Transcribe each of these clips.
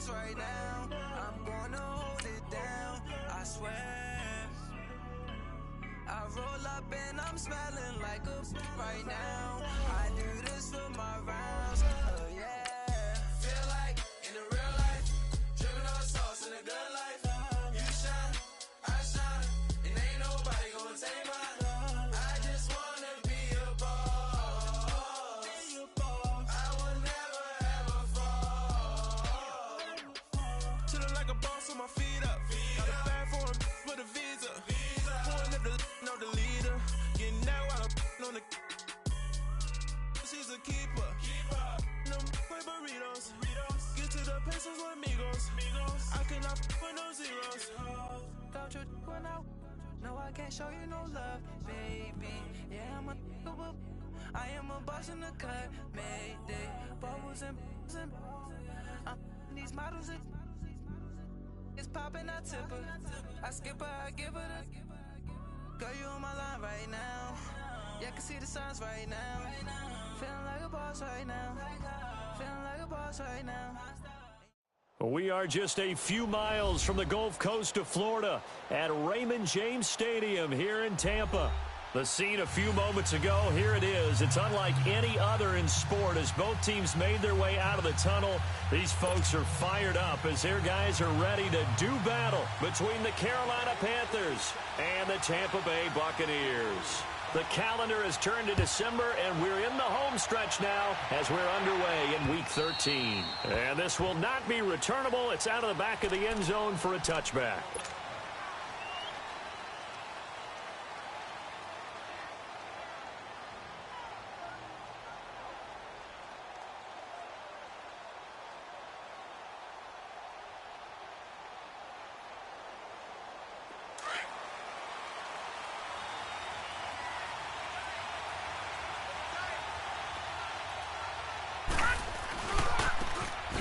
boss right now. I'm gonna hold it down, I swear. I roll up and I'm smelling like a right now. I do this for my rounds, oh yeah. Feel like in the real life, dripping on sauce in a good life. You shine, I shine, and ain't nobody gonna take mine. I just wanna be a boss. I will never ever fall. Chillin' like a boss with my feet up. Got a bag for him with a visa. Pulling up the leader. Getting out while I'm on the. She's a keeper. No play burritos. Get to the pesos with amigos. I cannot with no zeros. Don't you run out? No, I can't show you no love, baby. Yeah, I am a boss in the cut, mayday. Bubbles and these models it's popping, I tip her. I skip her, I give her the. Girl, you on my line right now. Yeah, I can see the signs right now. Feeling like a boss right now. Feeling like a boss right now. We are just a few miles from the Gulf Coast of Florida at Raymond James Stadium here in Tampa. The scene a few moments ago, here it is. It's unlike any other in sport as both teams made their way out of the tunnel. These folks are fired up as their guys are ready to do battle between the Carolina Panthers and the Tampa Bay Buccaneers. The calendar has turned to December, and we're in the home stretch now as we're underway in Week 13. And this will not be returnable. It's out of the back of the end zone for a touchback.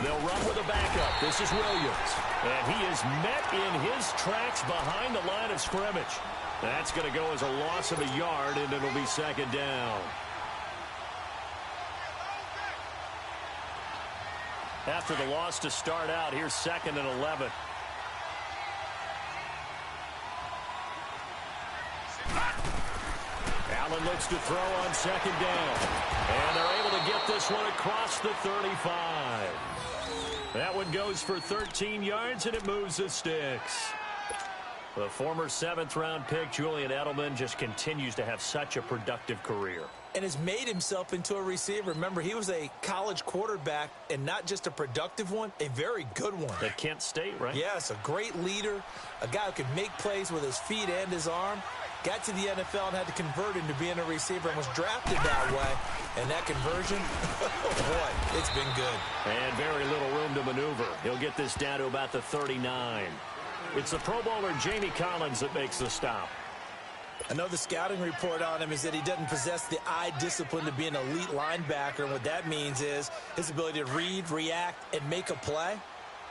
They'll run with a backup. This is Williams. And he is met in his tracks behind the line of scrimmage. That's going to go as a loss of a yard, and it'll be second down. After the loss to start out, here's 2nd and 11. Allen looks to throw on 2nd down. And they're able to get this one across the 35. That one goes for 13 yards, and it moves the sticks. The former 7th-round pick, Julian Edelman, just continues to have such a productive career. And has made himself into a receiver. Remember, he was a college quarterback, and not just a productive one, a very good one. At Kent State, right? Yes, a great leader, a guy who could make plays with his feet and his arm. Got to the NFL and had to convert into being a receiver and was drafted that way. And that conversion, oh boy, it's been good. And very little room to maneuver. He'll get this down to about the 39. It's the Pro Bowler Jamie Collins that makes the stop. I know the scouting report on him is that he doesn't possess the eye discipline to be an elite linebacker. And what that means is his ability to read, react, and make a play.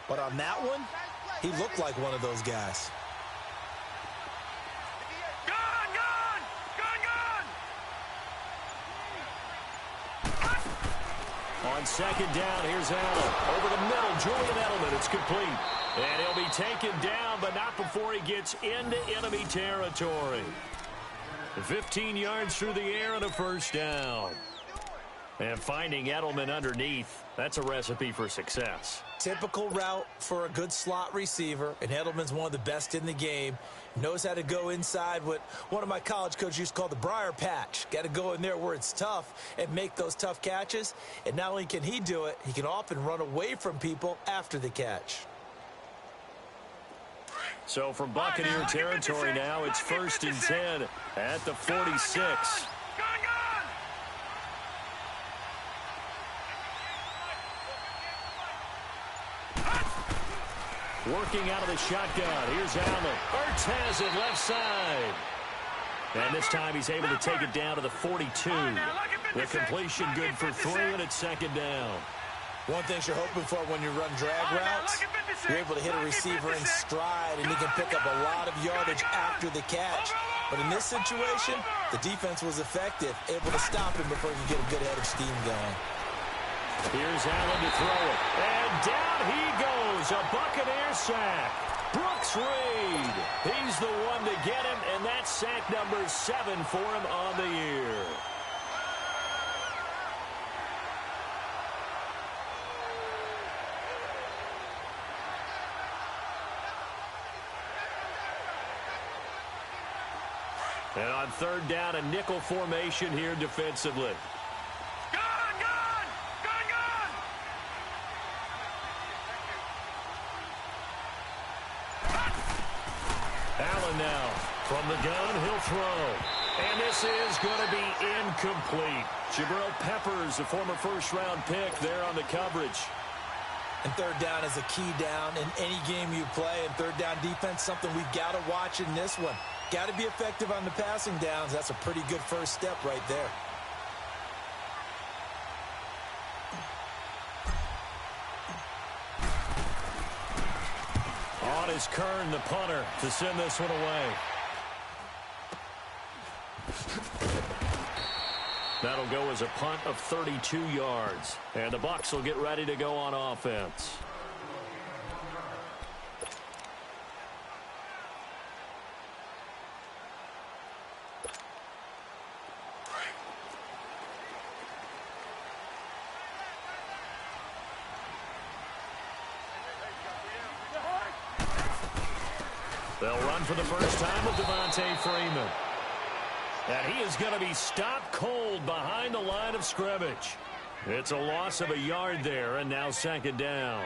But on that one, he looked like one of those guys. On 2nd down, here's Allen. Over the middle, Julian Edelman. It's complete. And he'll be taken down, but not before he gets into enemy territory. 15 yards through the air and a first down. And finding Edelman underneath, that's a recipe for success. Typical route for a good slot receiver, and Edelman's one of the best in the game. Knows how to go inside what one of my college coaches used to call the briar patch. Got to go in there where it's tough and make those tough catches. And not only can he do it, he can often run away from people after the catch. So from Buccaneer territory now, it's 1st and 10 at the 46. Working out of the shotgun. Here's Allen. Ertz has it left side. And this time he's able to take it down to the 42. The completion good for 3, and it's 2nd down. One thing you're hoping for when you run drag routes, you're able to hit a receiver in stride, and he can pick up a lot of yardage after the catch. But in this situation, the defense was effective, able to stop him before he could get a good head of steam going. Here's Allen to throw it. And down he goes goes, a Buccaneer sack. Brooks Reed, he's the one to get him, and that's sack number 7 for him on the year. And on third down, a nickel formation here defensively. Allen now from the gun, he'll throw. And this is going to be incomplete. Jabril Peppers, the former first-round pick, there on the coverage. And third down is a key down in any game you play. And third down defense, something we've got to watch in this one. Got to be effective on the passing downs. That's a pretty good first step right there. On is Kern, the punter, to send this one away. That'll go as a punt of 32 yards. And the Bucs will get ready to go on offense. They'll run for the first time with Devontae Freeman. And he is going to be stopped cold behind the line of scrimmage. It's a loss of a yard there, and now second down.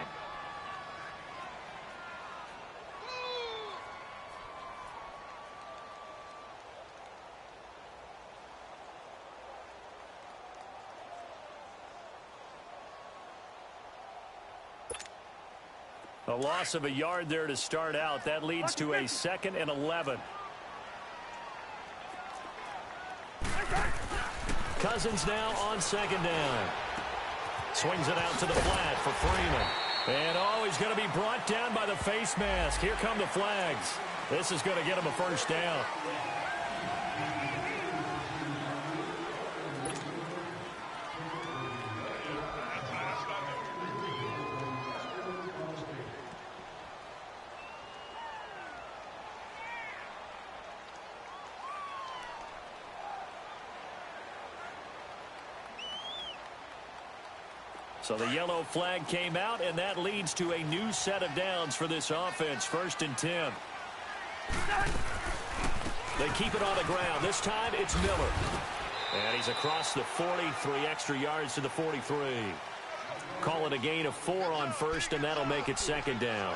A loss of a yard there to start out. That leads to a 2nd and 11. Cousins now on second down. Swings it out to the flat for Freeman. And he's going to be brought down by the face mask. Here come the flags. This is going to get him a first down. So the yellow flag came out, and that leads to a new set of downs for this offense. 1st and 10. They keep it on the ground. This time it's Miller. And he's across the 40, 3 extra yards to the 43. Call it a gain of 4 on first, and that'll make it second down.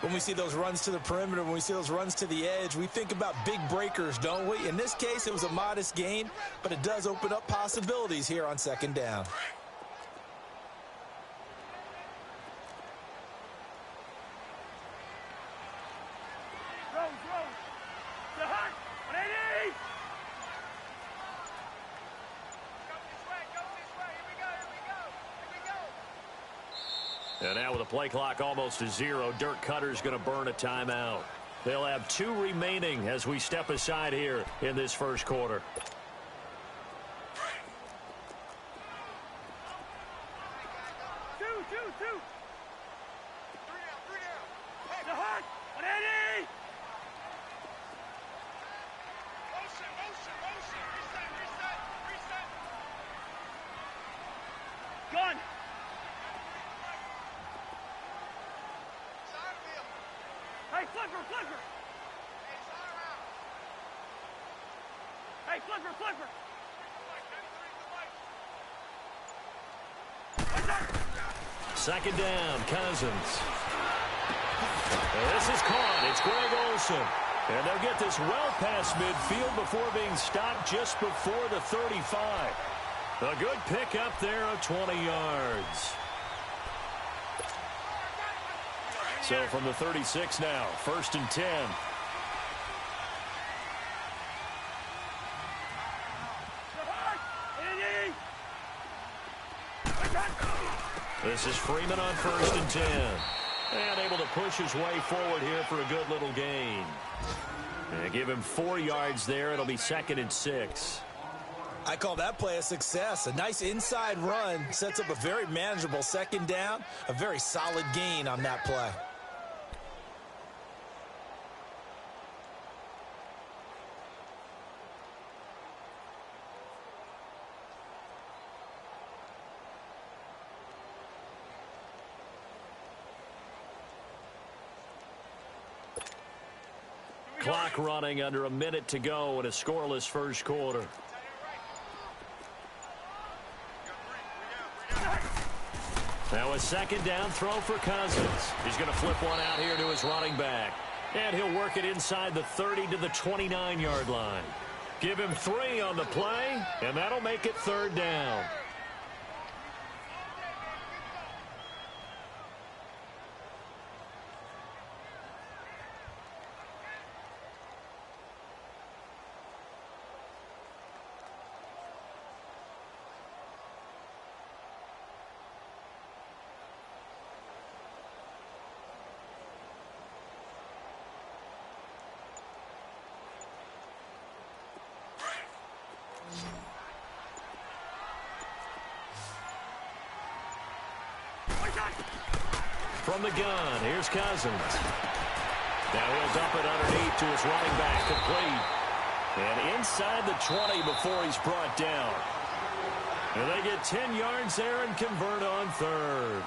When we see those runs to the perimeter, when we see those runs to the edge, we think about big breakers, don't we? In this case, it was a modest gain, but it does open up possibilities here on second down. And now with the play clock almost to 0, Dirk Cutter's going to burn a timeout. They'll have 2 remaining as we step aside here in this first quarter. Second down, Cousins. This is caught. It's Greg Olsen. And they'll get this well past midfield before being stopped just before the 35. A good pickup there of 20 yards. So from the 36 now, 1st and 10. This is Freeman on 1st and 10. And able to push his way forward here for a good little gain. And give him 4 yards there. It'll be 2nd and 6. I call that play a success. A nice inside run sets up a very manageable second down, a very solid gain on that play. Clock running, under a minute to go in a scoreless first quarter. Now a second down throw for Cousins. He's going to flip one out here to his running back. And he'll work it inside the 30 to the 29-yard line. Give him 3 on the play, and that'll make it third down. From the gun, here's Cousins. Now he'll dump it underneath to his running back, complete. And inside the 20 before he's brought down. And they get 10 yards there and convert on third.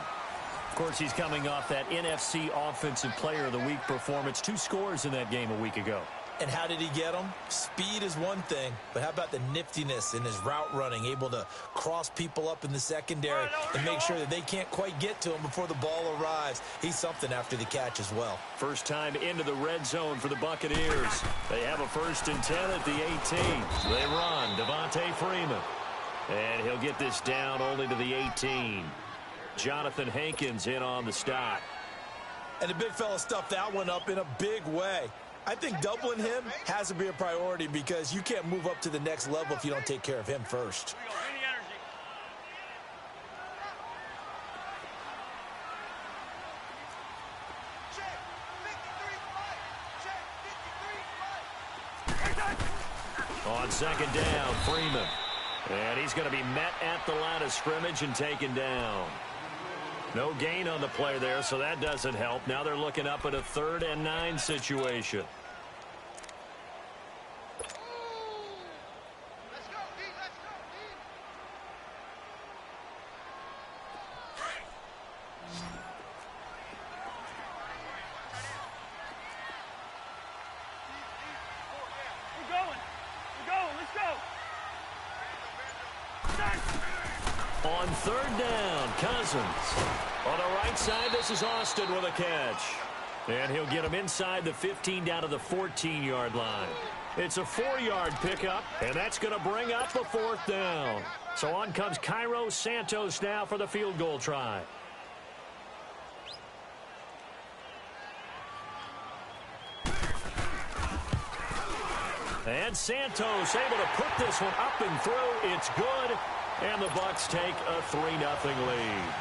Of course, he's coming off that NFC Offensive Player of the Week performance. 2 scores in that game a week ago. And how did he get them? Speed is one thing, but how about the niftiness in his route running, able to cross people up in the secondary and make sure that they can't quite get to him before the ball arrives. He's something after the catch as well. First time into the red zone for the Buccaneers. They have a 1st and 10 at the 18. They run, Devontae Freeman. And he'll get this down only to the 18. Jonathan Hankins in on the stop. And the big fella stuffed that one up in a big way. I think doubling him has to be a priority because you can't move up to the next level if you don't take care of him first. On second down, Freeman. And he's going to be met at the line of scrimmage and taken down. No gain on the play there, so that doesn't help. Now they're looking up at a 3rd and 9 situation. On 3rd down, Cousins. On the right side, this is Austin with a catch. And he'll get him inside the 15 down to the 14-yard line. It's a 4-yard pickup, and that's going to bring up a 4th down. So on comes Cairo Santos now for the field goal try. And Santos able to put this one up and through. It's good. And the Bucs take a 3-0 lead.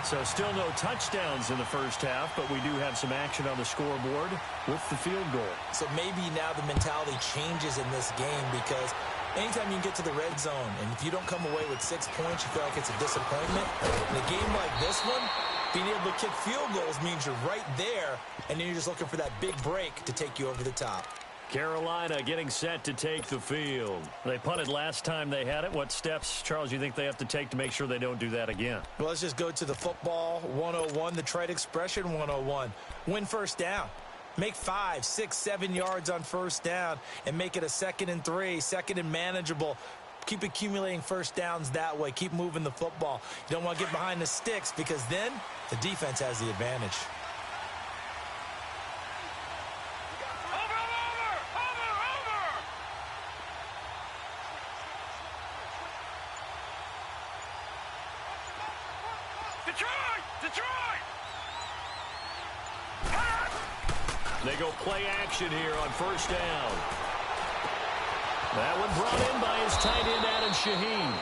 So still no touchdowns in the first half, but we do have some action on the scoreboard with the field goal. So maybe now the mentality changes in this game because anytime you get to the red zone and if you don't come away with 6 points, you feel like it's a disappointment. In a game like this one, being able to kick field goals means you're right there, and then you're just looking for that big break to take you over the top. Carolina getting set to take the field. They punted last time they had it. What steps, Charles, you think they have to take to make sure they don't do that again? Well, let's just go to the football 101, the trite expression 101. Win first down. Make 5, 6, 7 yards on first down and make it a 2nd and 3, 2nd and manageable. Keep accumulating first downs that way. Keep moving the football. You don't want to get behind the sticks because then the defense has the advantage. They go play action here on first down. That one brought in by his tight end, Adam Shaheen.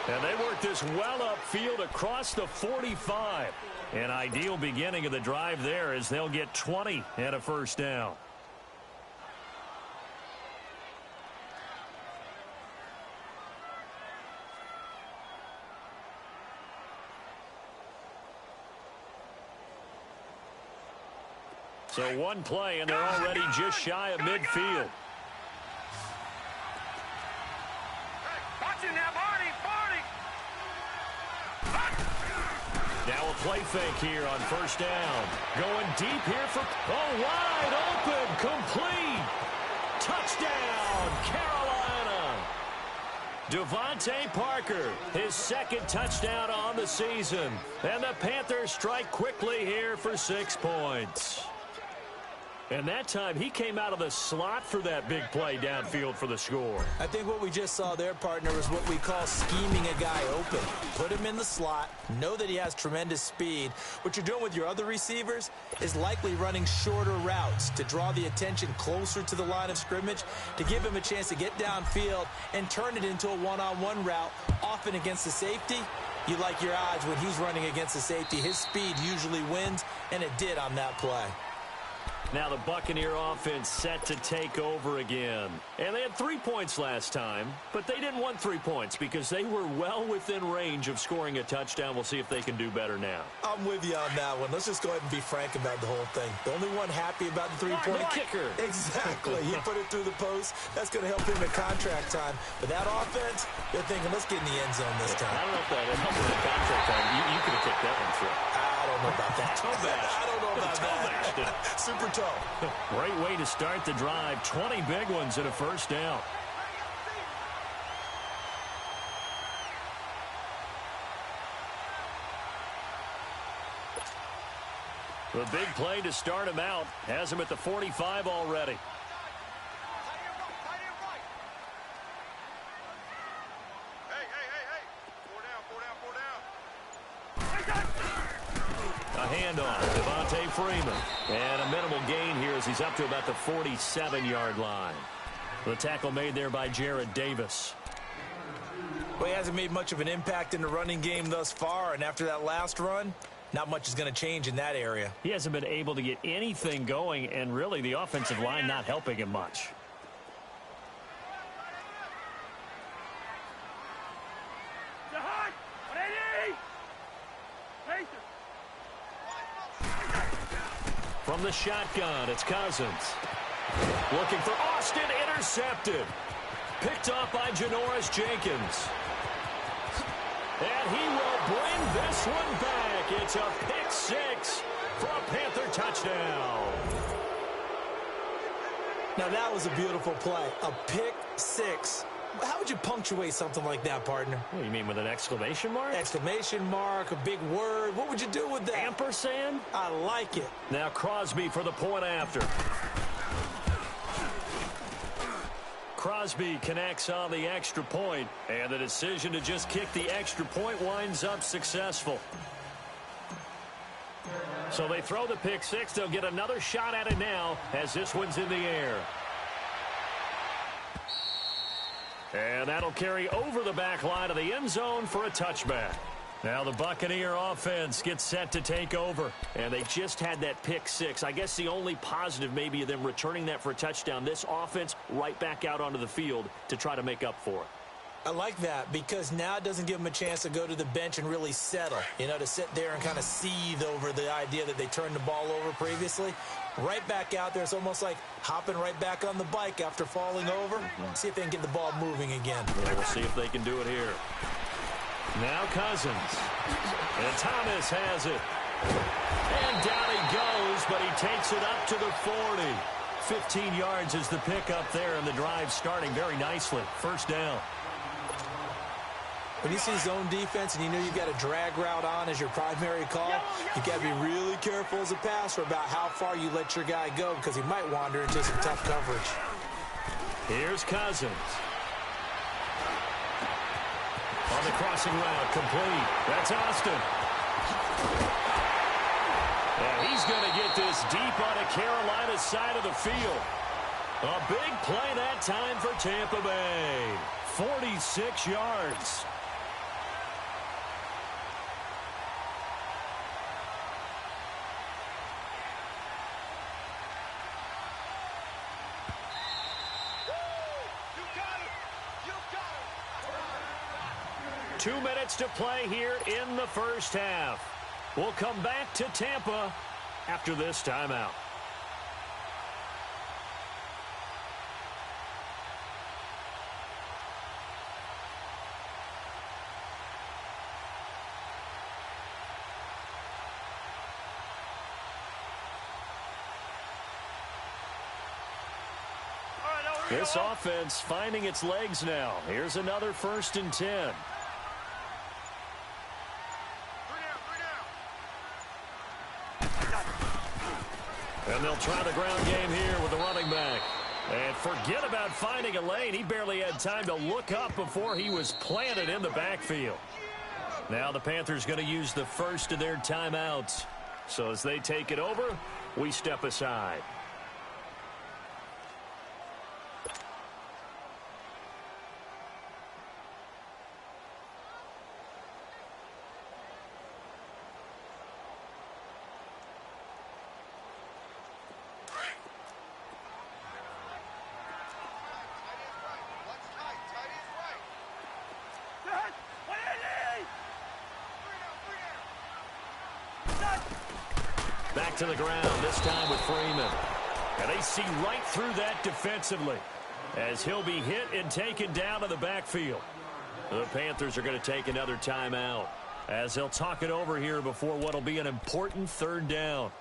And they work this well upfield across the 45. An ideal beginning of the drive there as they'll get 20 and a first down. So one play, and they're already just shy of midfield. Now a play fake here on first down. Going deep here for, wide open, complete. Touchdown, Carolina. Devontae Parker, his second touchdown on the season. And the Panthers strike quickly here for 6 points. And that time, he came out of the slot for that big play downfield for the score. I think what we just saw there, partner, is what we call scheming a guy open. Put him in the slot, know that he has tremendous speed. What you're doing with your other receivers is likely running shorter routes to draw the attention closer to the line of scrimmage, to give him a chance to get downfield and turn it into a one-on-one route, often against the safety. You like your odds when he's running against the safety. His speed usually wins, and it did on that play. Now the Buccaneer offense set to take over again. And they had 3 points last time, but they didn't want 3 points because they were well within range of scoring a touchdown. We'll see if they can do better now. I'm with you on that one. Let's just go ahead and be frank about the whole thing. The only one happy about the three-point kicker. Exactly. He put it through the post. That's going to help him at contract time. But that offense, they're thinking, let's get in the end zone this time. I don't know if that helped with the contract time. You could have kicked that one through. I don't know about that. Toe bash. I don't know about that. Super toe. Great way to start the drive. 20 big ones and a first down. The big play to start him out. Has him at the 45 already. A handoff, Devontae Freeman. And a minimal gain here as he's up to about the 47-yard line. The tackle made there by Jared Davis. Well, he hasn't made much of an impact in the running game thus far, and after that last run, not much is going to change in that area. He hasn't been able to get anything going, and really the offensive line not helping him much. From the shotgun, it's Cousins. Looking for Austin, intercepted. Picked off by Janoris Jenkins. And he will bring this one back. It's a pick six for a Panther touchdown. Now that was a beautiful play. A pick six. How would you punctuate something like that, partner? What do you mean, with an exclamation mark? Exclamation mark, a big word. What would you do with that? Ampersand? I like it. Now Crosby for the point after. Crosby connects on the extra point, and the decision to just kick the extra point winds up successful. So they throw the pick six. They'll get another shot at it now as this one's in the air. And that'll carry over the back line of the end zone for a touchback. Now the Buccaneer offense gets set to take over. And they just had that pick six. I guess the only positive maybe of them returning that for a touchdown. This offense right back out onto the field to try to make up for it. I like that because now it doesn't give them a chance to go to the bench and really settle. You know, to sit there and kind of seethe over the idea that they turned the ball over previously. Right back out there. It's almost like hopping right back on the bike after falling over. See if they can get the ball moving again. Yeah, we'll see if they can do it here. Now Cousins. And Thomas has it. And down he goes, but he takes it up to the 40. 15 yards is the pickup there, and the drive starting very nicely. First down. When you see zone defense and you know you've got a drag route on as your primary call, you've got to be really careful as a passer about how far you let your guy go because he might wander into some tough coverage. Here's Cousins. On the crossing route, complete. That's Austin. And he's going to get this deep on Carolina's side of the field. A big play that time for Tampa Bay. 46 yards. Two minutes to play here in the first half. We'll come back to Tampa after this timeout. This offense finding its legs now. Here's another 1st and 10. And they'll try the ground game here with the running back. And forget about finding a lane. He barely had time to look up before he was planted in the backfield. Now the Panthers going to use the first of their timeouts. So as they take it over, we step aside. Back to the ground, this time with Freeman. And they see right through that defensively as he'll be hit and taken down to the backfield. The Panthers are going to take another timeout as they'll talk it over here before what will be an important 3rd down.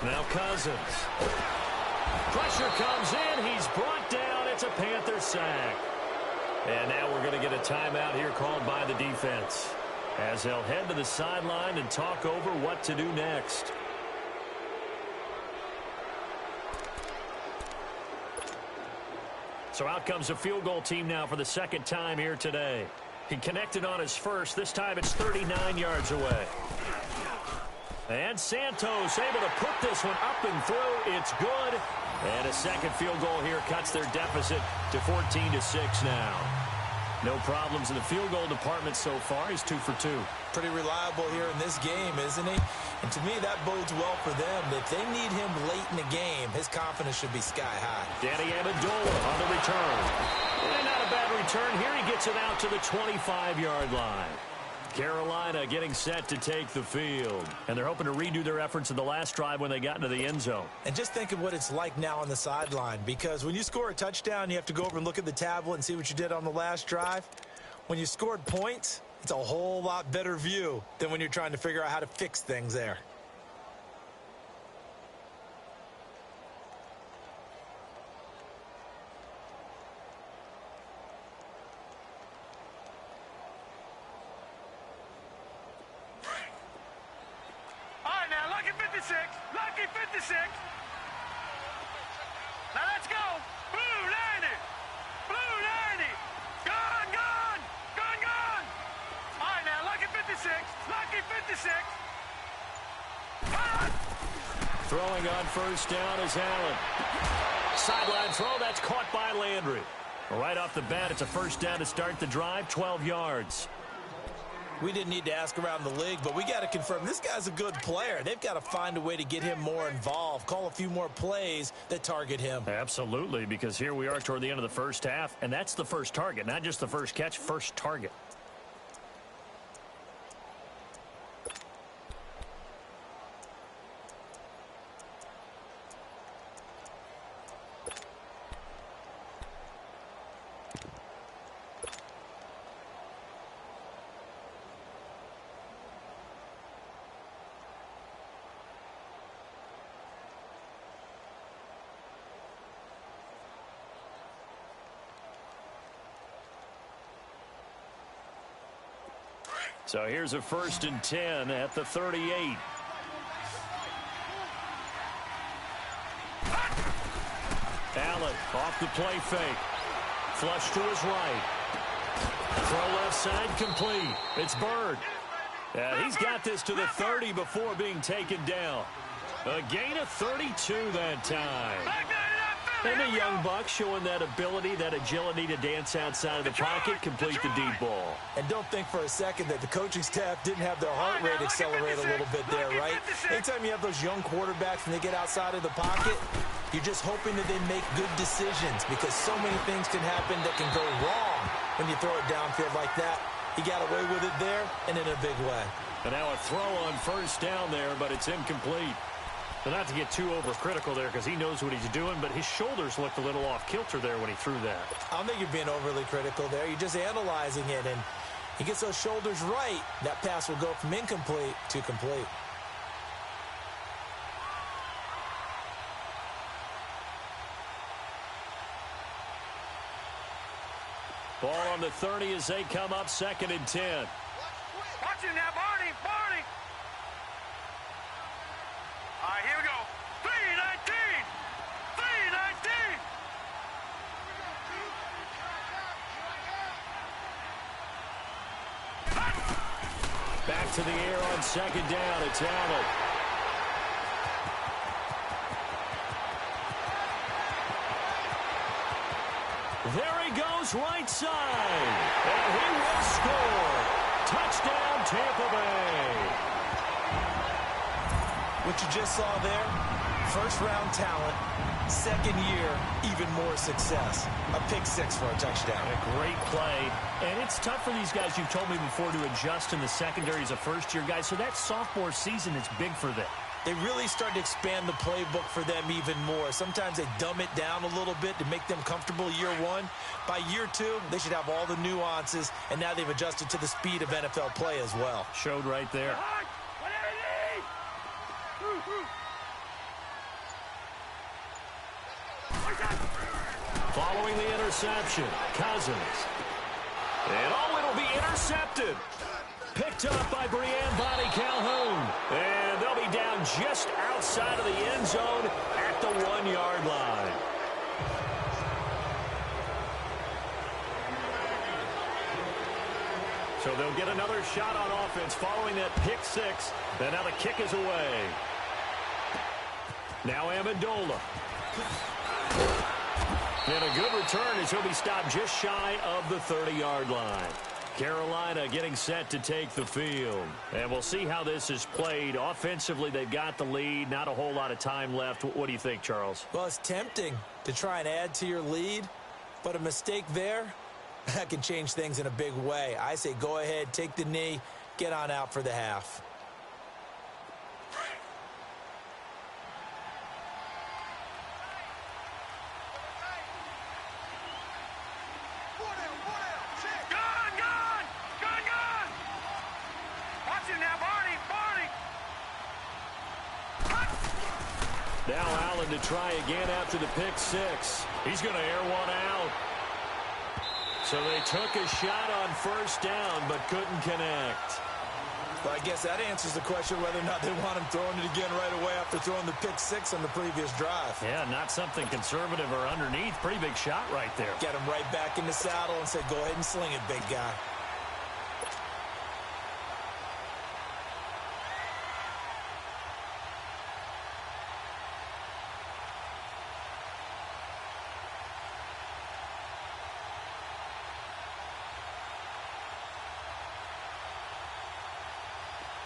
Now Cousins. Pressure comes in. He's brought down. It's a Panther sack. And now we're going to get a timeout here called by the defense as they'll head to the sideline and talk over what to do next. So out comes a field goal team now for the 2nd time here today. He connected on his first. This time it's 39 yards away. And Santos able to put this one up and through. It's good. And a 2nd field goal here cuts their deficit to 14-6 now. No problems in the field goal department so far. He's 2 for 2. Pretty reliable here in this game, isn't he? And to me, that bodes well for them. If they need him late in the game, his confidence should be sky high. Danny Amendola on the return. And not a bad return here. He gets it out to the 25-yard line. Carolina getting set to take the field. And they're hoping to redo their efforts in the last drive when they got into the end zone. And just think of what it's like now on the sideline, because when you score a touchdown, you have to go over and look at the tablet and see what you did on the last drive. When you scored points, it's a whole lot better view than when you're trying to figure out how to fix things there. Lucky 56. Now let's go. Blue 90. Blue 90. Gone, gone. Gone, gone. All right, now, Lucky 56. Lucky 56. Run. Throwing on 1st down is Allen. Sideline throw, that's caught by Landry. Right off the bat, it's a 1st down to start the drive, 12 yards. We didn't need to ask around the league, but we got to confirm this guy's a good player. They've got to find a way to get him more involved, call a few more plays that target him. Absolutely, because here we are toward the end of the 1st half, and that's the first target, not just the first catch, first target. So here's a 1st and 10 at the 38. Allen off the play fake. Flush to his right. Throw left side complete. It's Bird. He's got this to the 30 before being taken down. A gain of 32 that time. And the young buck showing that ability, that agility to dance outside of the pocket, complete the deep ball. And don't think for a second that the coaching staff didn't have their heart rate accelerate a little bit there, right? Anytime you have those young quarterbacks and they get outside of the pocket, you're just hoping that they make good decisions because so many things can happen that can go wrong when you throw it downfield like that. He got away with it there and in a big way. And now a throw on first down there, but it's incomplete. So not to get too overcritical there because he knows what he's doing, but his shoulders looked a little off kilter there when he threw that. I don't think you're being overly critical there. You're just analyzing it, and he gets those shoulders right. That pass will go from incomplete to complete. Ball on the 30 as they come up 2nd and 10. Watch it now, Barney, Barney. All right, here we go. 3-19. 3-19. Back to the air on 2nd down. It's Allen. There he goes, right side. And he will score. Touchdown, Tampa Bay. What you just saw there, first-round talent, second year, even more success. A pick six for a touchdown. A great play. And it's tough for these guys, you've told me before, to adjust in the secondary as a first-year guy. So that sophomore season is big for them. They really start to expand the playbook for them even more. Sometimes they dumb it down a little bit to make them comfortable year one. By year two, they should have all the nuances, and now they've adjusted to the speed of NFL play as well. Showed right there. Following the interception, Cousins. And oh, it'll be intercepted. Picked up by Brianne Bonnie Calhoun. And they'll be down just outside of the end zone at the 1-yard line. So they'll get another shot on offense following that pick six. And now the kick is away. Now Amendola. And a good return as he'll be stopped just shy of the 30-yard line. Carolina getting set to take the field. And we'll see how this is played. Offensively, they've got the lead. Not a whole lot of time left. What do you think, Charles? Well, it's tempting to try and add to your lead, but a mistake there, that can change things in a big way. I say go ahead, take the knee, get on out for the half. Now Allen to try again after the pick six. He's going to air one out. So they took a shot on first down but couldn't connect. Well, I guess that answers the question whether or not they want him throwing it again right away after throwing the pick six on the previous drive. Yeah, not something conservative or underneath. Pretty big shot right there. Get him right back in the saddle and say, go ahead and sling it, big guy.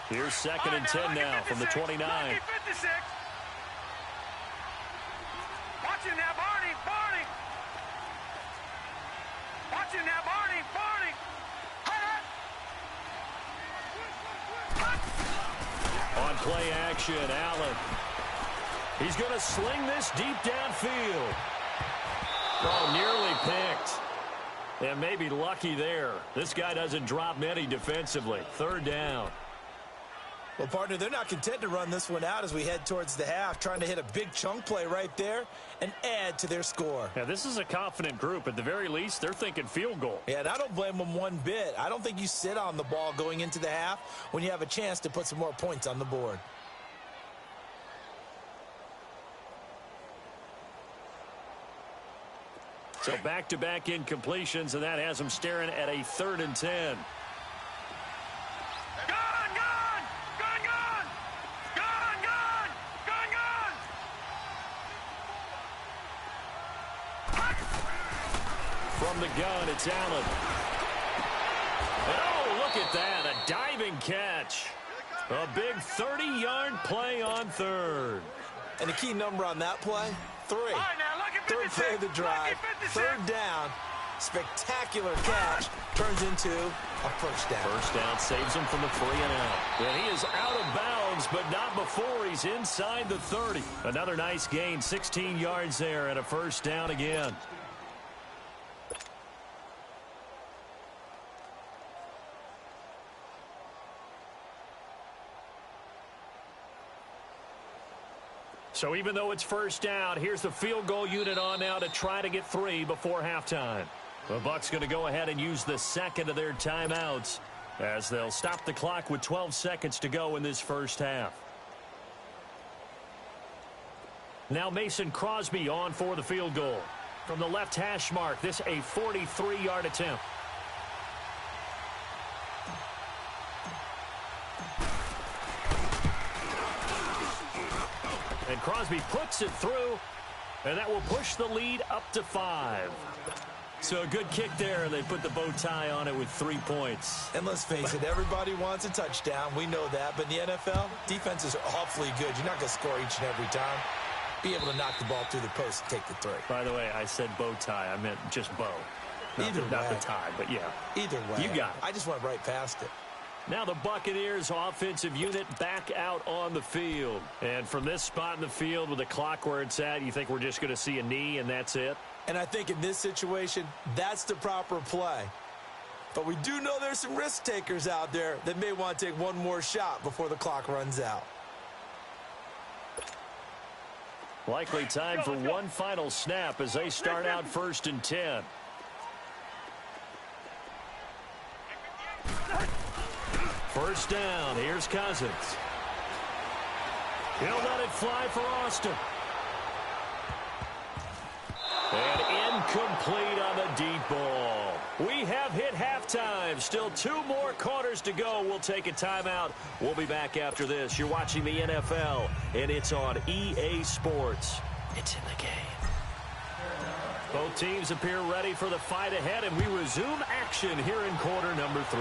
Here's 2nd and 10 now from the 29. Watch it now, Barney, Barney. Watch it now, Barney, Barney. On play action, Allen. He's going to sling this deep downfield. Oh, nearly picked. And maybe lucky there. This guy doesn't drop many defensively. 3rd down. Well, partner, they're not content to run this one out as we head towards the half, trying to hit a big chunk play right there and add to their score. Yeah, this is a confident group. At the very least, they're thinking field goal. Yeah, and I don't blame them one bit. I don't think you sit on the ball going into the half when you have a chance to put some more points on the board. So back-to-back incompletions, and that has them staring at a 3rd and 10. from the gun. It's Allen. And oh, look at that. A diving catch. A big 30-yard play on third. And the key number on that play, 3. All right, now, lucky 56. Third play of the drive, Lucky 56. third down, spectacular catch, turns into a first down. First down saves him from the 3 and out. And he is out of bounds, but not before he's inside the 30. Another nice gain, 16 yards there, and a first down again. So even though it's first down, here's the field goal unit on now to try to get 3 before halftime. The Bucs going to go ahead and use the second of their timeouts as they'll stop the clock with 12 seconds to go in this first half. Now Mason Crosby on for the field goal. From the left hash mark, this a 43-yard attempt. And Crosby puts it through, and that will push the lead up to 5. So a good kick there. They put the bow tie on it with 3 points. And let's face it, everybody wants a touchdown. We know that. But in the NFL, defenses are awfully good. You're not going to score each and every time. Be able to knock the ball through the post and take the 3. By the way, I said bow tie. I meant just bow. Not the tie, but yeah. Either way. You got it. I just went right past it. Now the Buccaneers offensive unit back out on the field. And from this spot in the field with the clock where it's at, you think we're just going to see a knee and that's it? And I think in this situation, that's the proper play. But we do know there's some risk takers out there that may want to take one more shot before the clock runs out. Likely time for one final snap as they start out 1st and 10. First down. Here's Cousins. He'll let it fly for Austin. And incomplete on the deep ball. We have hit halftime. Still 2 more quarters to go. We'll take a timeout. We'll be back after this. You're watching the NFL, and it's on EA Sports. It's in the game. Both teams appear ready for the fight ahead, and we resume action here in quarter number 3.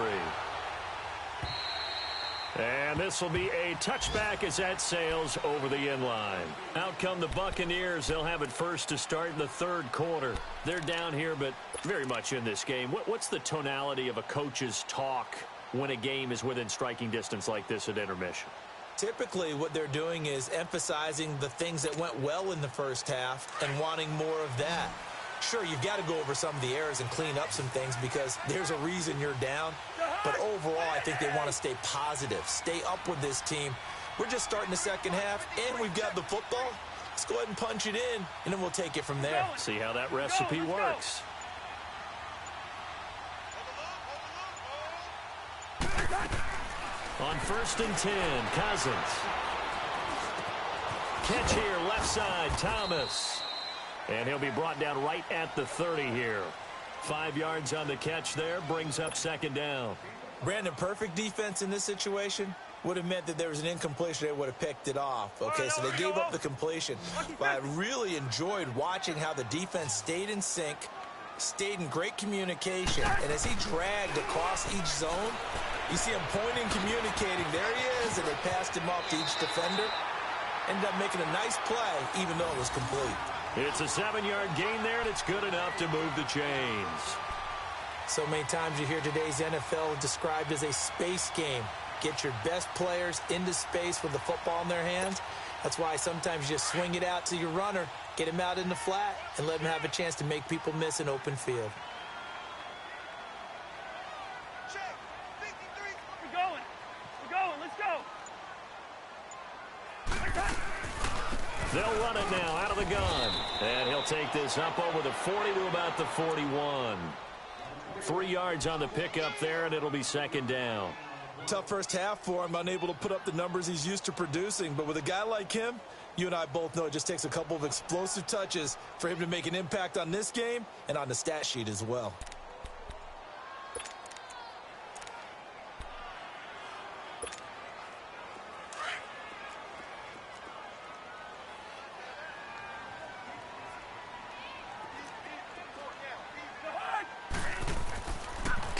And this will be a touchback as that sails over the end line. Out come the Buccaneers. They'll have it first to start in the 3rd quarter. They're down here, but very much in this game. What's the tonality of a coach's talk when a game is within striking distance like this at intermission? Typically, what they're doing is emphasizing the things that went well in the first half and wanting more of that. Sure, you've got to go over some of the errors and clean up some things because there's a reason you're down. But overall, I think they want to stay positive, stay up with this team. We're just starting the second half, and we've got the football. Let's go ahead and punch it in, and then we'll take it from there. See how that recipe works. On 1st and 10, Cousins. Catch here, left side, Thomas. And he'll be brought down right at the 30 here. 5 yards on the catch there, brings up 2nd down. Brandon, perfect defense in this situation would have meant that there was an incompletion. They would have picked it off. Okay, so they gave up the completion. But I really enjoyed watching how the defense stayed in sync, stayed in great communication. And as he dragged across each zone, you see him pointing, communicating. There he is, and they passed him off to each defender. Ended up making a nice play, even though it was complete. It's a 7-yard gain there, and it's good enough to move the chains. So many times you hear today's NFL described as a space game. Get your best players into space with the football in their hands. That's why sometimes you just swing it out to your runner, get him out in the flat, and let him have a chance to make people miss an open field. We're going, let's go. They'll run it now out of the gun. And he'll take this up over the 40 to about the 41. 3 yards on the pickup there, and it'll be 2nd down. Tough first half for him, unable to put up the numbers he's used to producing. But with a guy like him, you and I both know it just takes a couple of explosive touches for him to make an impact on this game and on the stat sheet as well.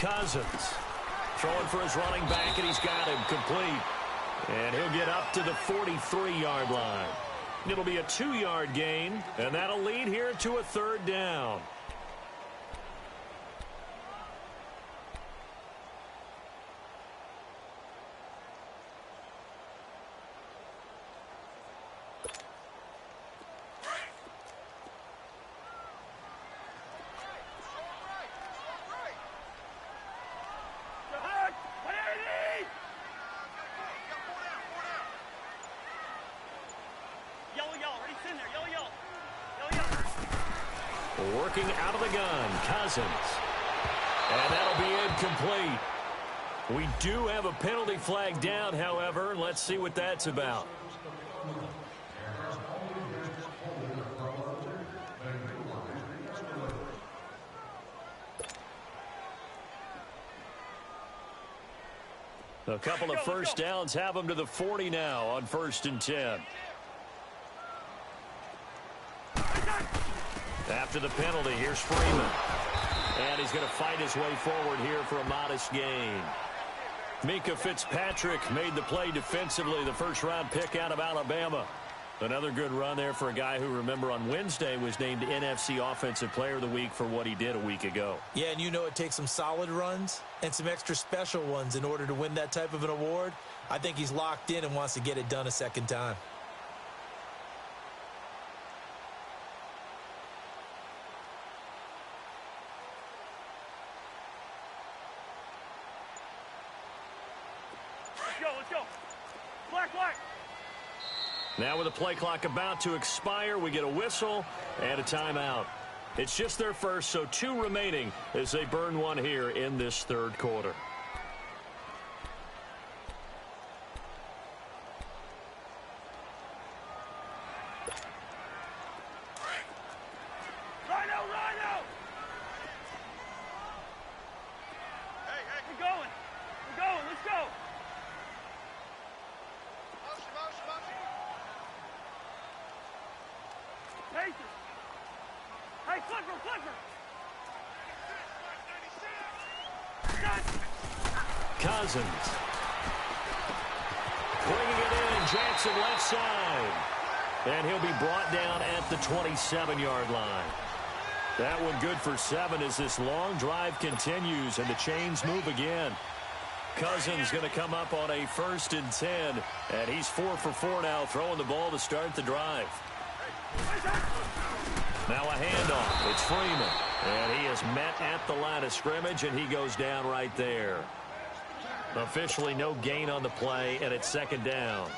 Cousins. Throwing for his running back, and he's got him complete. And he'll get up to the 43-yard line. It'll be a 2-yard gain, and that'll lead here to a 3rd down. Working out of the gun, Cousins. And that'll be incomplete. We do have a penalty flag down, however. Let's see what that's about. A couple of first downs have them to the 40 now on 1st and 10. After the penalty, here's Freeman. And he's going to fight his way forward here for a modest gain. Mika Fitzpatrick made the play defensively, the 1st-round pick out of Alabama. Another good run there for a guy who, remember, on Wednesday was named NFC Offensive Player of the Week for what he did a week ago. Yeah, and you know it takes some solid runs and some extra special ones in order to win that type of an award. I think he's locked in and wants to get it done a second time. Let's go. Black. Now with the play clock about to expire, we get a whistle and a timeout. It's just their first, so 2 remaining as they burn one here in this 3rd quarter. Rhino! Hey, we're going. Let's go. Pacers. Hey, Clipper. Cousins. Bringing it in, Jackson left side. And he'll be brought down at the 27-yard line. That one good for 7 as this long drive continues and the chains move again. Cousins going to come up on a 1st and 10, and he's 4 for 4 now, throwing the ball to start the drive. Now a handoff. It's Freeman, and he is met at the line of scrimmage, and he goes down right there. Officially no gain on the play, and it's 2nd down.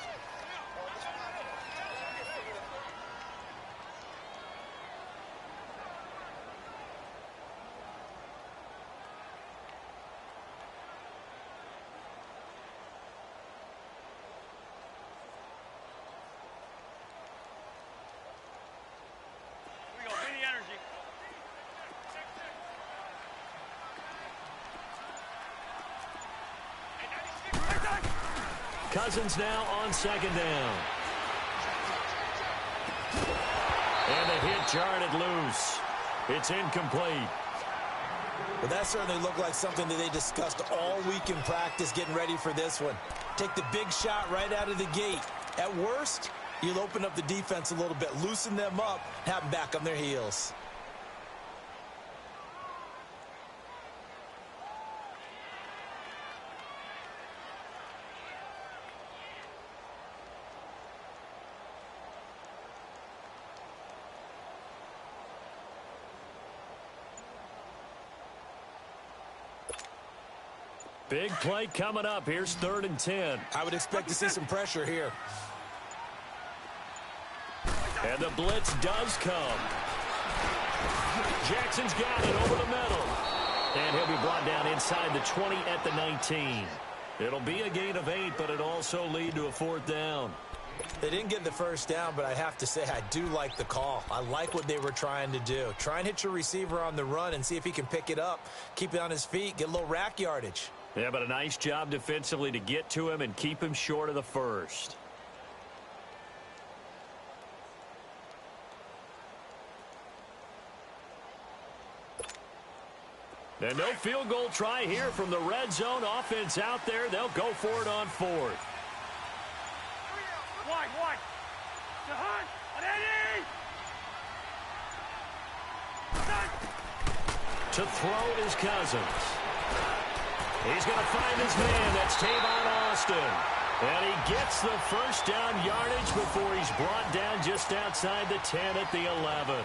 Cousins now on 2nd down. And the hit jarred loose. It's incomplete. Well, that certainly looked like something that they discussed all week in practice getting ready for this one. Take the big shot right out of the gate. At worst, you'll open up the defense a little bit, loosen them up, have them back on their heels. Big play coming up. Here's 3rd and 10. I would expect to see some pressure here. And the blitz does come. Jackson's got it over the middle. And he'll be brought down inside the 20 at the 19. It'll be a gain of 8, but it'll also lead to a 4th down. They didn't get the 1st down, but I have to say I do like the call. I like what they were trying to do. Try and hit your receiver on the run and see if he can pick it up, keep it on his feet, get a little rack yardage. Yeah, but a nice job defensively to get to him and keep him short of the 1st. And no field goal try here from the red zone. Offense out there. They'll go for it on fourth. Wide. To Hunt. On Eddie. To throw is Cousins. He's going to find his man. That's Tavon Austin. And he gets the first down yardage before he's brought down just outside the 10 at the 11.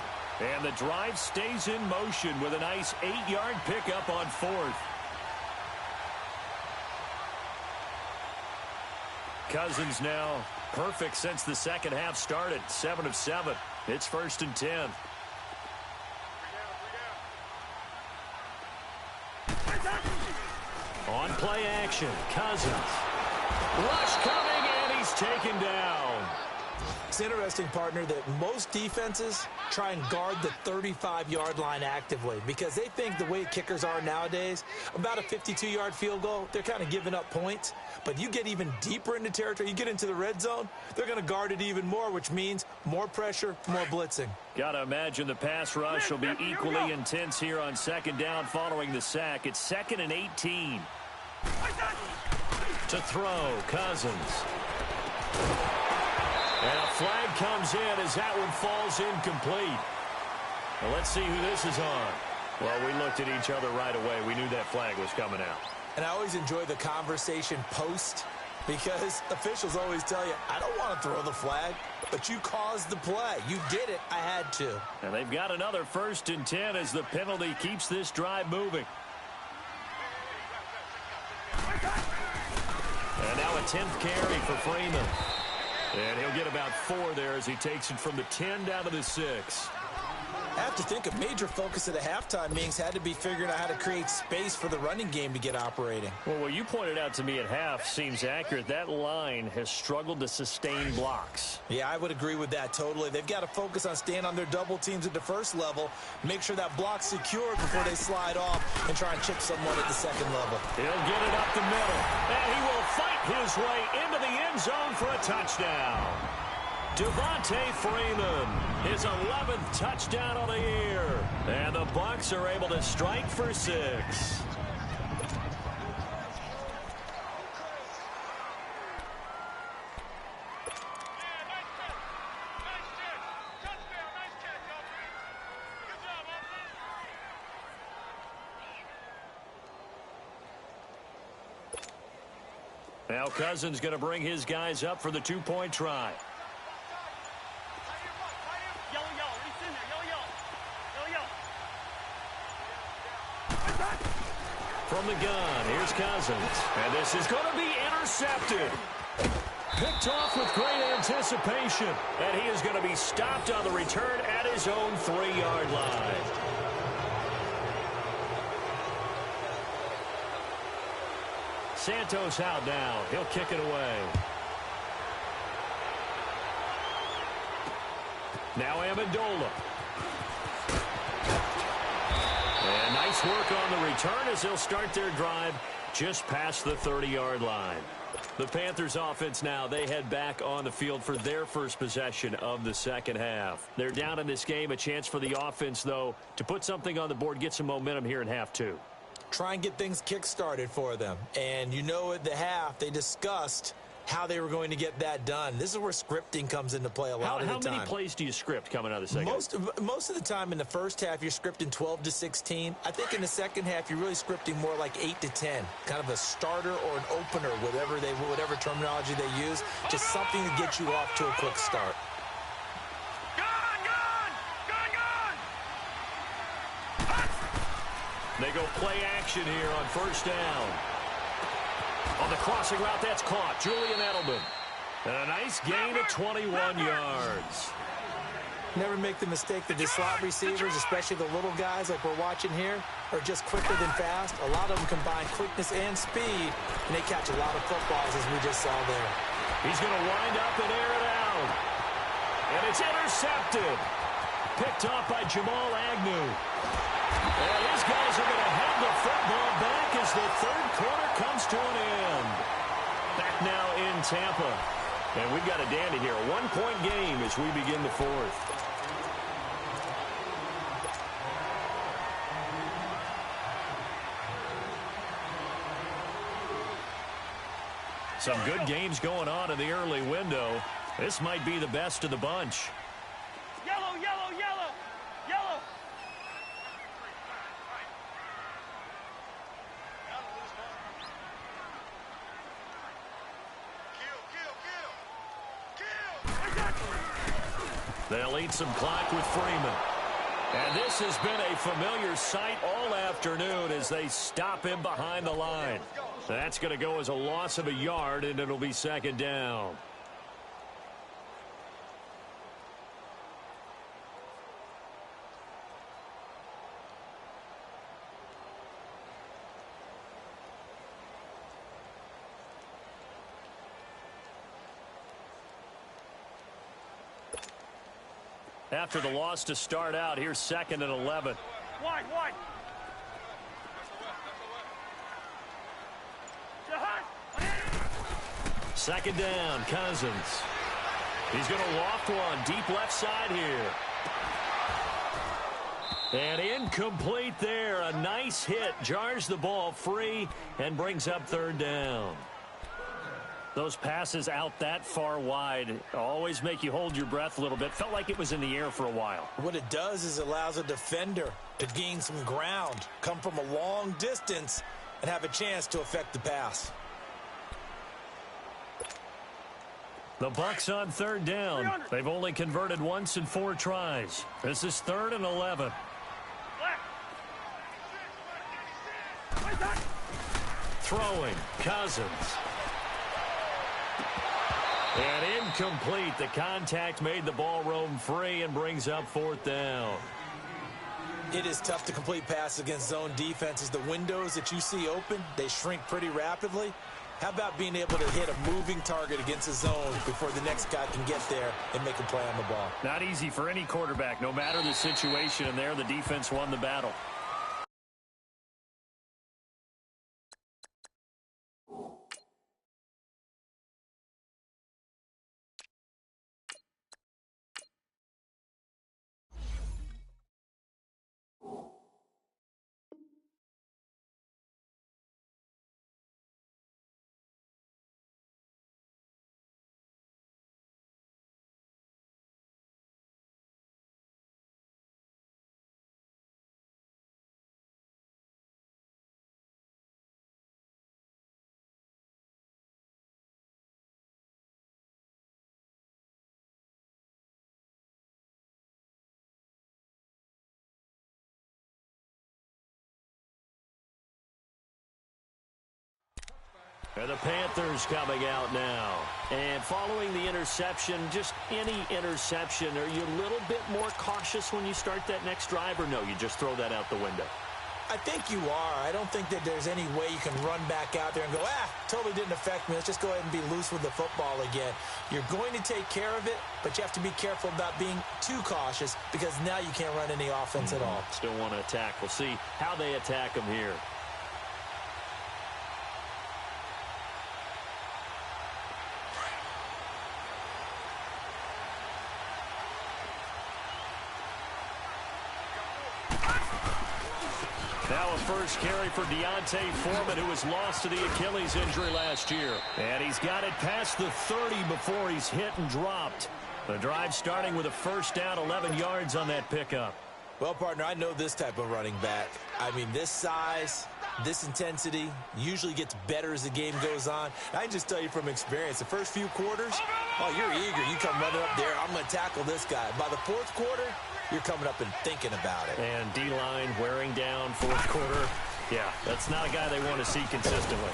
And the drive stays in motion with a nice 8-yard pickup on fourth. Cousins now perfect since the second half started. 7 of 7. It's 1st and 10. On play action, Cousins. Rush coming, and he's taken down. It's interesting, partner, that most defenses try and guard the 35-yard line actively because they think the way kickers are nowadays, about a 52-yard field goal, they're kind of giving up points. But you get even deeper into territory, you get into the red zone, they're going to guard it even more, which means more pressure, more blitzing. Got to imagine the pass rush will be equally intense here on second down following the sack. It's 2nd and 18. To throw, Cousins. And a flag comes in as that one falls incomplete. Well, let's see who this is on. Well, we looked at each other right away. We knew that flag was coming out. And I always enjoy the conversation post because officials always tell you, I don't want to throw the flag, but you caused the play. You did it. I had to. And they've got another 1st and 10 as the penalty keeps this drive moving. And now a 10th carry for Freeman. And he'll get about 4 there as he takes it from the 10 down to the 6. I have to think a major focus at the halftime meetings had to be figuring out how to create space for the running game to get operating. Well, what you pointed out to me at half seems accurate. That line has struggled to sustain blocks. Yeah, I would agree with that totally. They've got to focus on staying on their double teams at the first level, make sure that block's secured before they slide off and try and chip someone at the second level. He'll get it up the middle, and he will fight his way into the end zone for a touchdown. Devontae Freeman, his 11th touchdown of the year. And the Bucs are able to strike for 6. Now Cousins going to bring his guys up for the 2-point try. From the gun, here's Cousins. And this is going to be intercepted. Picked off with great anticipation. And he is going to be stopped on the return at his own 3-yard line. Santos out now. He'll kick it away. Now Amendola. And nice work on the return as they'll start their drive just past the 30-yard line. The Panthers offense now, they head back on the field for their first possession of the second half. They're down in this game. A chance for the offense, though, to put something on the board, get some momentum here in half 2. Try and get things kick-started for them. And you know at the half, they discussed how they were going to get that done. This is where scripting comes into play a lot of the time. How many plays do you script coming out of the second half? Most of the time in the first half, you're scripting 12 to 16. I think in the second half, you're really scripting more like 8 to 10. Kind of a starter or an opener, whatever terminology they use. Just something to get you off to a quick start. They go play action here on first down. On the crossing route, that's caught. Julian Edelman. And a nice gain of 21 yards. Never make the mistake that the slot receivers, especially the little guys like we're watching here, are just quicker than fast. A lot of them combine quickness and speed, and they catch a lot of footballs, as we just saw there. He's going to wind up and air it out. And it's intercepted. Picked off by Jamal Agnew. And his guys are going to have the football back as the third quarter comes to an end. Back now in Tampa. And we've got a dandy here. A 1-point game as we begin the fourth. Some good games going on in the early window. This might be the best of the bunch. Yellow, yellow, yellow, yellow. They'll eat some clock with Freeman. And this has been a familiar sight all afternoon as they stop him behind the line. That's going to go as a loss of a yard, and it'll be second down. After the loss to start out, here's 2nd and 11. Wide, wide. Second down, Cousins. He's going to loft one deep left side here. And incomplete there. A nice hit. Jars the ball free and brings up 3rd down. Those passes out that far wide always make you hold your breath a little bit. Felt like it was in the air for a while. What it does is it allows a defender to gain some ground, come from a long distance, and have a chance to affect the pass. The Bucs on 3rd down. They've only converted once in 4 tries. This is 3rd and 11. Throwing, Cousins. And incomplete. The contact made the ball roam free and brings up 4th down. It is tough to complete passes against zone defenses. The windows that you see open, they shrink pretty rapidly. How about being able to hit a moving target against a zone before the next guy can get there and make a play on the ball? Not easy for any quarterback, no matter the situation, and there the defense won the battle. And the Panthers coming out now. And following the interception, just any interception, are you a little bit more cautious when you start that next drive, or no, you just throw that out the window? I think you are. I don't think that there's any way you can run back out there and go, totally didn't affect me. Let's just go ahead and be loose with the football again. You're going to take care of it, but you have to be careful about being too cautious because now you can't run any offense at all. Still want to attack. We'll see how they attack them here. Now a first carry for Deontay Foreman, who was lost to the Achilles injury last year. And he's got it past the 30 before he's hit and dropped. The drive starting with a first down, 11 yards on that pickup. Well, partner, I know this type of running back. I mean, this size, this intensity usually gets better as the game goes on. I can just tell you from experience, the first few quarters, oh, you're eager. You come running up there, I'm going to tackle this guy. By the 4th quarter, you're coming up and thinking about it. And D-line wearing down 4th quarter. Yeah, that's not a guy they want to see consistently.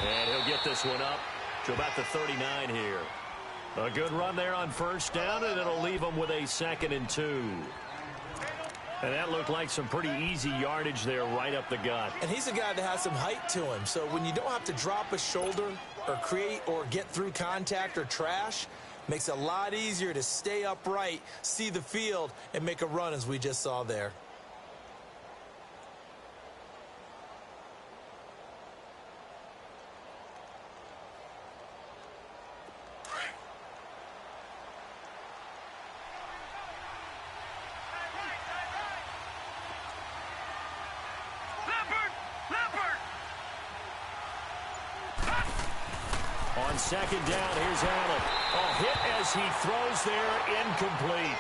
And he'll get this one up to about the 39 here. A good run there on first down, and it'll leave them with a 2nd and 2. And that looked like some pretty easy yardage there right up the gut. And he's a guy that has some height to him. So when you don't have to drop a shoulder or create or get through contact or trash, makes it a lot easier to stay upright, see the field, and make a run as we just saw there. On second down, here's Allen. A hit as he throws there, incomplete.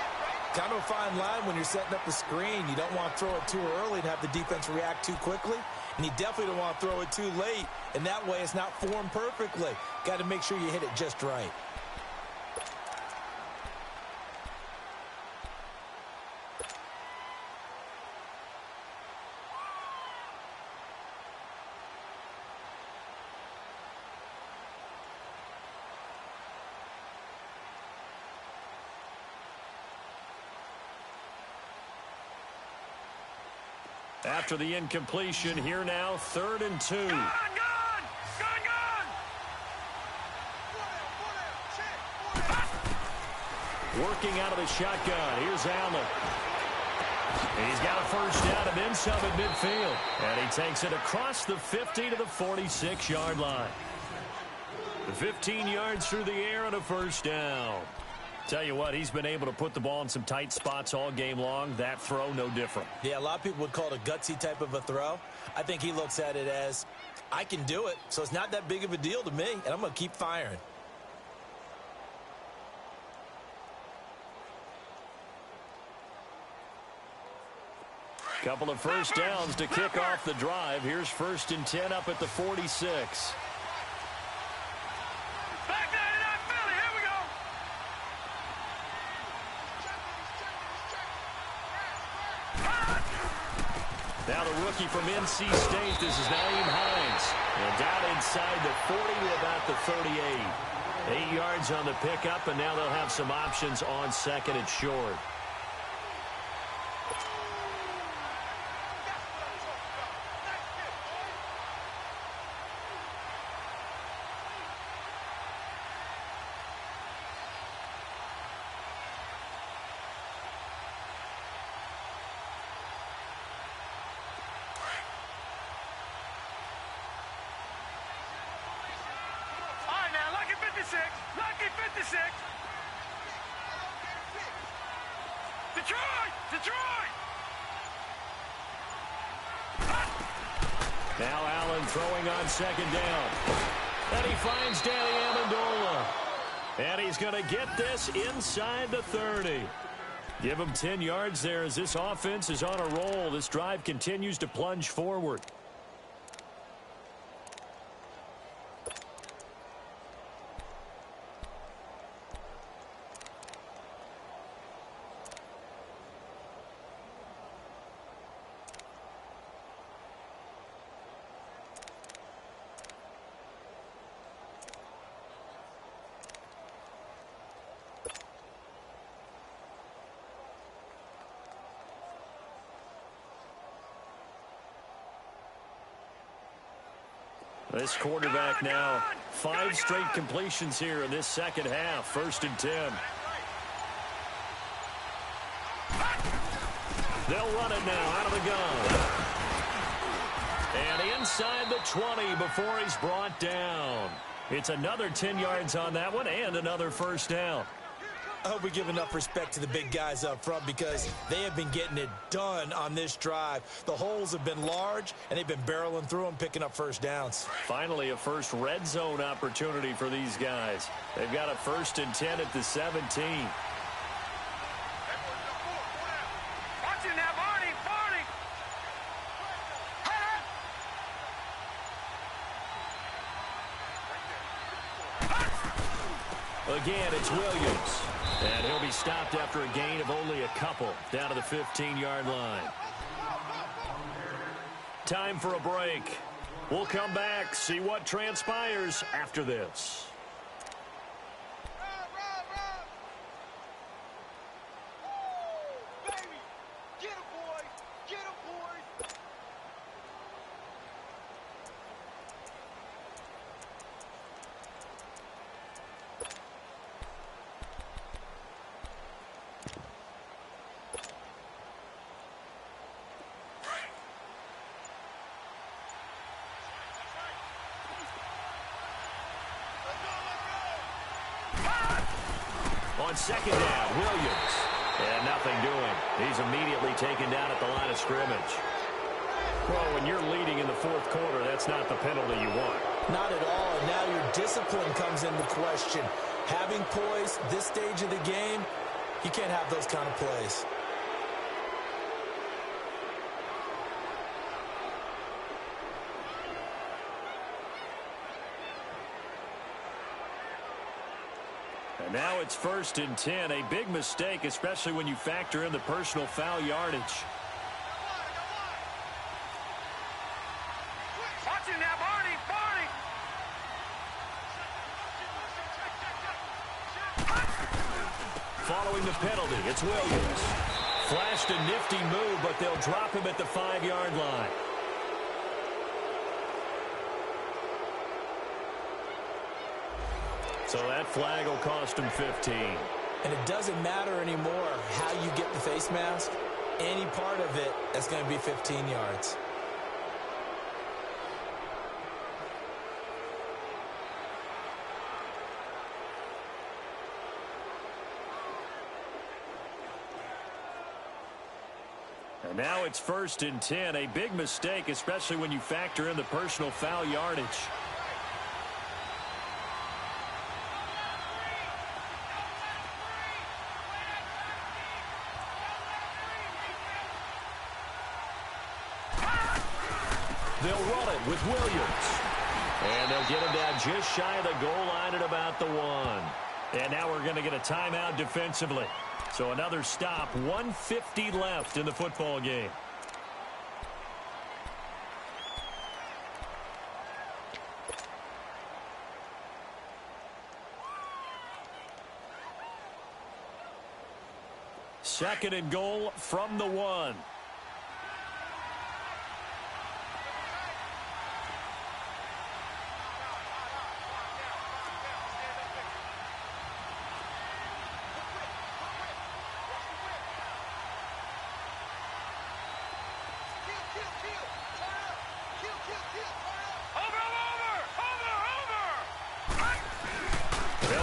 Kind of a fine line when you're setting up the screen. You don't want to throw it too early and have the defense react too quickly. And you definitely don't want to throw it too late. And that way it's not formed perfectly. Got to make sure you hit it just right. After the incompletion, here now, 3rd and 2. Gone! Working out of the shotgun. Here's Allen. He's got a first down and then some at midfield. And he takes it across the 50 to the 46-yard line. 15 yards through the air and a first down. Tell you what, he's been able to put the ball in some tight spots all game long. That throw, no different. Yeah, a lot of people would call it a gutsy type of a throw. I think he looks at it as, I can do it, so it's not that big of a deal to me, and I'm going to keep firing. Couple of first downs to kick off the drive. Here's 1st and 10 up at the 46. Now the rookie from NC State, this is Naeem Hines. And down inside the 40 to about the 38. 8 yards on the pickup, and now they'll have some options on 2nd and short. Lucky 56. Detroit! Now Allen throwing on 2nd down. And he finds Danny Amendola. And he's going to get this inside the 30. Give him 10 yards there as this offense is on a roll. This drive continues to plunge forward. This quarterback now, 5 straight completions here in this second half. 1st and 10. They'll run it now out of the gun. And inside the 20 before he's brought down. It's another 10 yards on that one and another first down. I hope we give enough respect to the big guys up front because they have been getting it done on this drive. The holes have been large, and they've been barreling through them, picking up first downs. Finally, a first red zone opportunity for these guys. They've got a 1st and 10 at the 17. Watch it now, Barney! Again, it's Williams. And he'll be stopped after a gain of only a couple down to the 15-yard line. Time for a break. We'll come back, see what transpires after this. On 2nd down, Williams. And nothing doing. He's immediately taken down at the line of scrimmage. Well, when you're leading in the 4th quarter, that's not the penalty you want. Not at all, and now your discipline comes into question. Having poise this stage of the game, you can't have those kind of plays. And now it's 1st and 10. A big mistake, especially when you factor in the personal foul yardage. Watch it now, Barney! Barney! Following the penalty, it's Williams. Flashed a nifty move, but they'll drop him at the 5-yard line. So that flag will cost him 15. And it doesn't matter anymore how you get the face mask. Any part of it, that's going to be 15 yards. And now it's 1st and 10. A big mistake, especially when you factor in the personal foul yardage. They'll run it with Williams. And they'll get him down just shy of the goal line at about the 1. And now we're going to get a timeout defensively. So another stop, 1:50 left in the football game. Second and goal from the 1.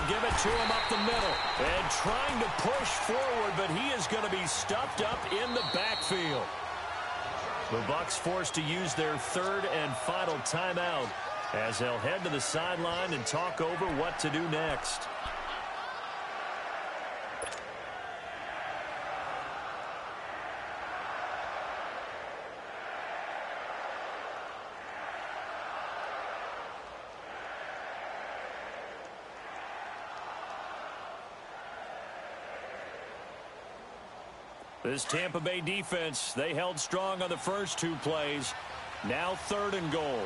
Give it to him up the middle and trying to push forward, but he is going to be stuffed up in the backfield. The Bucs forced to use their 3rd and final timeout as they'll head to the sideline and talk over what to do next. This Tampa Bay defense, they held strong on the first 2 plays. Now 3rd and goal.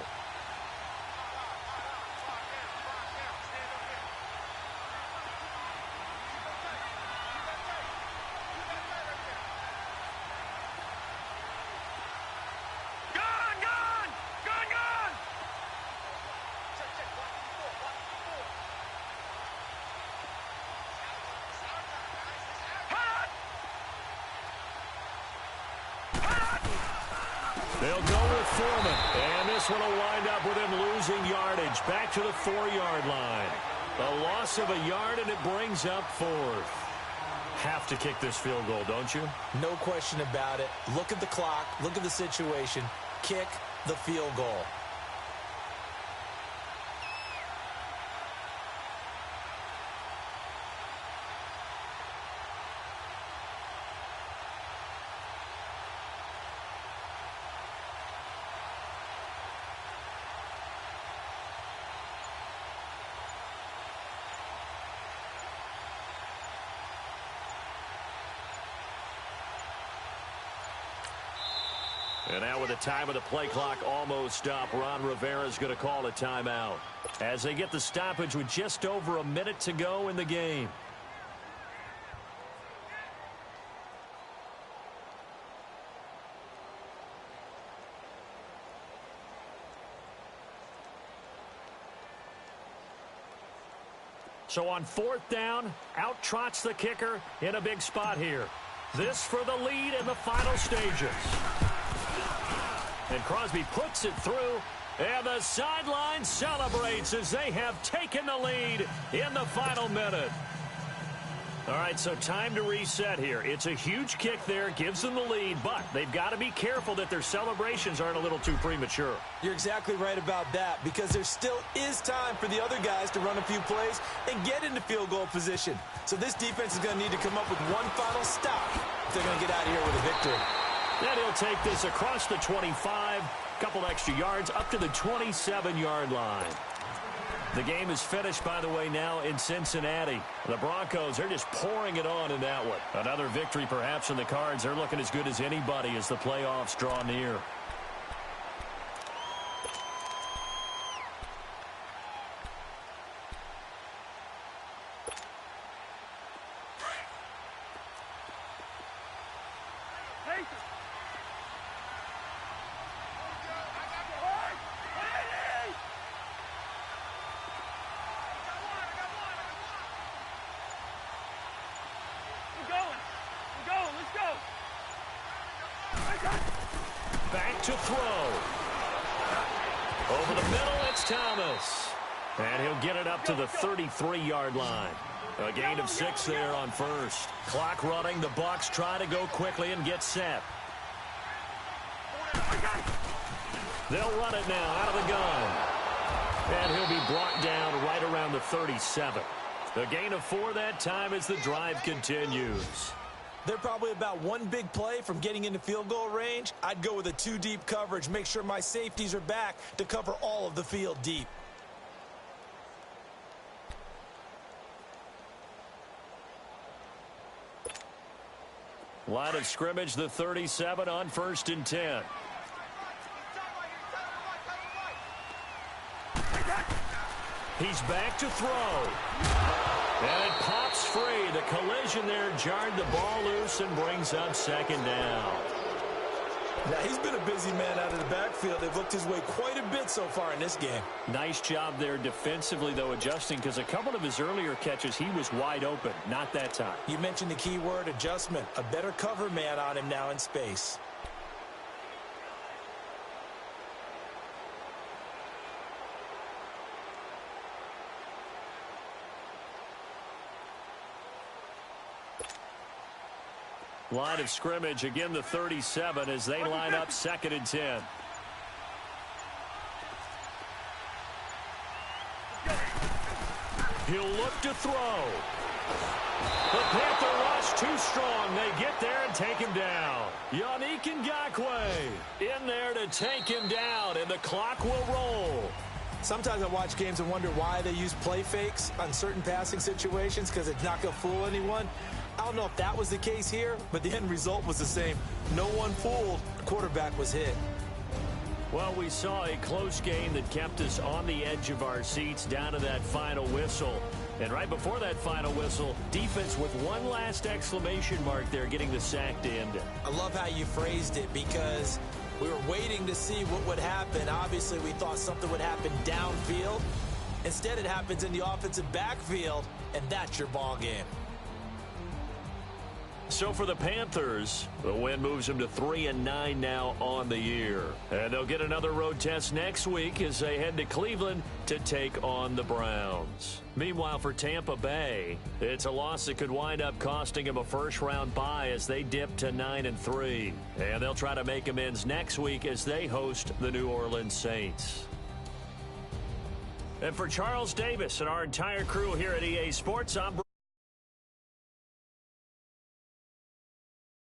They'll go with Foreman, and this one will wind up with him losing yardage back to the 4-yard line. A loss of a yard, and it brings up 4th. Have to kick this field goal, don't you? No question about it. Look at the clock. Look at the situation. Kick the field goal. And now with the time of the play clock almost up, Ron Rivera is going to call a timeout as they get the stoppage with just over a minute to go in the game. So on 4th down, out trots the kicker in a big spot here. This for the lead in the final stages. And Crosby puts it through, and the sideline celebrates as they have taken the lead in the final minute. All right, so time to reset here. It's a huge kick there, gives them the lead, but they've got to be careful that their celebrations aren't a little too premature. You're exactly right about that, because there still is time for the other guys to run a few plays and get into field goal position. So this defense is going to need to come up with one final stop if they're going to get out of here with a victory. And he'll take this across the 25, couple extra yards, up to the 27-yard line. The game is finished, by the way, now in Cincinnati. The Broncos, they're just pouring it on in that one. Another victory perhaps in the cards. They're looking as good as anybody as the playoffs draw near. Back to throw. Over the middle, it's Thomas. And he'll get it up to the 33-yard line. A gain of 6 there on first. Clock running. The Bucs try to go quickly and get set. They'll run it now out of the gun. And he'll be brought down right around the 37. The gain of 4 that time as the drive continues. They're probably about one big play from getting into field goal range. I'd go with a 2-deep coverage, make sure my safeties are back to cover all of the field deep. Line of scrimmage, the 37 on 1st and 10. He's back to throw. And it pops free. The collision there jarred the ball loose and brings up 2nd down. Now, he's been a busy man out of the backfield. They've looked his way quite a bit so far in this game. Nice job there defensively, though, adjusting, because a couple of his earlier catches, he was wide open. Not that time. You mentioned the key word, adjustment. A better cover man on him now in space. Line of scrimmage, again the 37 as they line up 2nd and 10. He'll look to throw. The Panther rush too strong. They get there and take him down. Yannick Ngakoue in there to take him down, and the clock will roll. Sometimes I watch games and wonder why they use play fakes on certain passing situations, because it's not going to fool anyone. I don't know if that was the case here, but the end result was the same. No one fooled. The quarterback was hit. Well, we saw a close game that kept us on the edge of our seats down to that final whistle. And right before that final whistle, defense with one last exclamation mark there, getting the sack to end it. I love how you phrased it, because we were waiting to see what would happen. Obviously, we thought something would happen downfield. Instead, it happens in the offensive backfield, and that's your ball game. So for the Panthers, the win moves them to 3-9 now on the year. And they'll get another road test next week as they head to Cleveland to take on the Browns. Meanwhile, for Tampa Bay, it's a loss that could wind up costing them a first-round bye as they dip to 9-3. And they'll try to make amends next week as they host the New Orleans Saints. And for Charles Davis and our entire crew here at EA Sports, I'm Bruce.